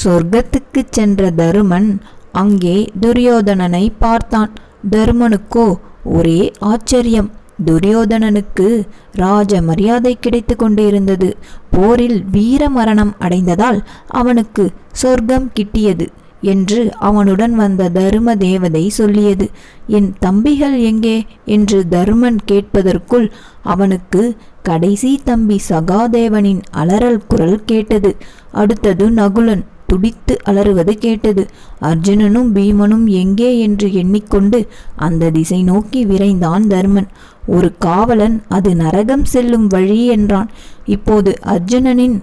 சொர்க்கத்துக்கு சென்ற தருமன் அங்கே துரியோதனனை பார்த்தான். தருமனுக்கோ ஒரே ஆச்சரியம். துரியோதனனுக்கு ராஜ மரியாதை கிடைத்து கொண்டிருந்தது. போரில் வீர மரணம் அடைந்ததால் அவனுக்கு சொர்க்கம் கிட்டியது என்று அவனுடன் வந்த தரும தேவதை சொல்லியது. என் தம்பிகள் எங்கே என்று தருமன் கேட்பதற்குள் அவனுக்கு கடைசி தம்பி சகாதேவனின் அலறல் குரல் கேட்டது. அடுத்தது நகுலன் துடித்து அலறுவது கேட்டது. அர்ஜுனனும் பீமனும் எங்கே என்று எண்ணிக்கொண்டு அந்த திசை நோக்கி விரைந்தான் தருமன். ஒரு காவலன் அது நரகம் செல்லும் வழி என்றான். இப்போது அர்ஜுனனின்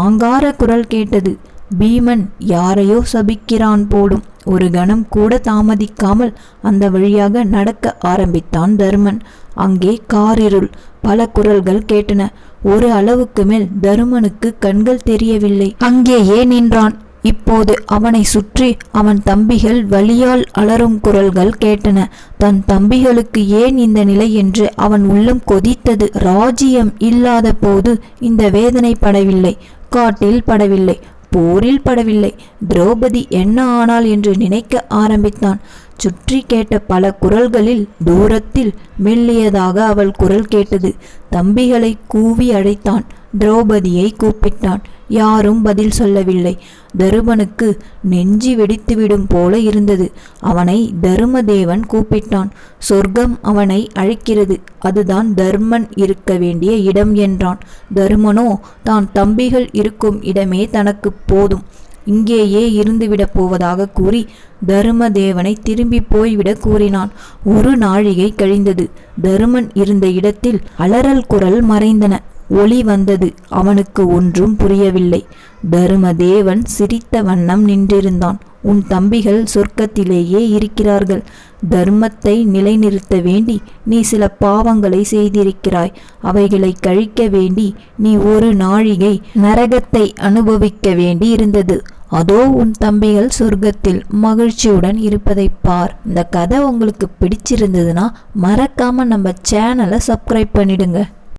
ஆங்கார குரல் கேட்டது. பீமன் யாரையோ சபிக்கிறான் போடும். ஒரு கணம் கூட தாமதிக்காமல் அந்த வழியாக நடக்க ஆரம்பித்தான் தருமன். அங்கே காரிருள். பல குரல்கள் கேட்டன. ஒரு அளவுக்கு மேல் தருமனுக்கு கண்கள் தெரியவில்லை. அங்கேயே நின்றான். இப்போது அவனை சுற்றி அவன் தம்பிகள் வலியால் அலறும் குரல்கள் கேட்டன. தன் தம்பிகளுக்கு ஏன் இந்த நிலை என்று அவன் உள்ளம் கொதித்தது. ராஜ்யம் இல்லாத போது இந்த வேதனை படவில்லை, காட்டில் படவில்லை, போரில் படவில்லை. திரௌபதி என்ன ஆனாள் என்று நினைக்க ஆரம்பித்தான். சுற்றி கேட்ட பல குரல்களில் தூரத்தில் மெல்லியதாக அவள் குரல் கேட்டது. தம்பிகளை கூவி அழைத்தான். திரௌபதியை கூப்பிட்டான். யாரும் பதில் சொல்லவில்லை. தருமனுக்கு நெஞ்சி வெடித்துவிடும் போல இருந்தது. அவனை தருமதேவன் கூப்பிட்டான். சொர்க்கம் அவனை அழைக்கிறது. அதுதான் தர்மன் இருக்க வேண்டிய இடம் என்றான். தருமனோ தான் தம்பிகள் இருக்கும் இடமே தனக்கு போதும், இங்கேயே இருந்துவிடப் போவதாக கூறி தருமதேவனை திரும்பி போய்விட கூறினான். ஒரு நாழிகை கழிந்தது. தருமன் இருந்த இடத்தில் அலறல் குரல் மறைந்தன. ஒளி வந்தது. அவனுக்கு ஒன்றும் புரியவில்லை. தருமதேவன் சிரித்த வண்ணம் நின்றிருந்தான். உன் தம்பிகள் சொர்க்கத்திலேயே இருக்கிறார்கள். தர்மத்தை நிலைநிறுத்த வேண்டி நீ சில பாவங்களை செய்திருக்கிறாய். அவைகளை கழிக்க வேண்டி நீ ஒரு நாழிகை நரகத்தை அனுபவிக்க வேண்டி இருந்தது. அதோ உன் தம்பிகள் சொர்க்கத்தில் மகிழ்ச்சியுடன் இருப்பதை பார். இந்த கதை உங்களுக்கு பிடிச்சிருந்ததுன்னா மறக்காம நம்ம சேனலை சப்ஸ்கிரைப் பண்ணிடுங்க.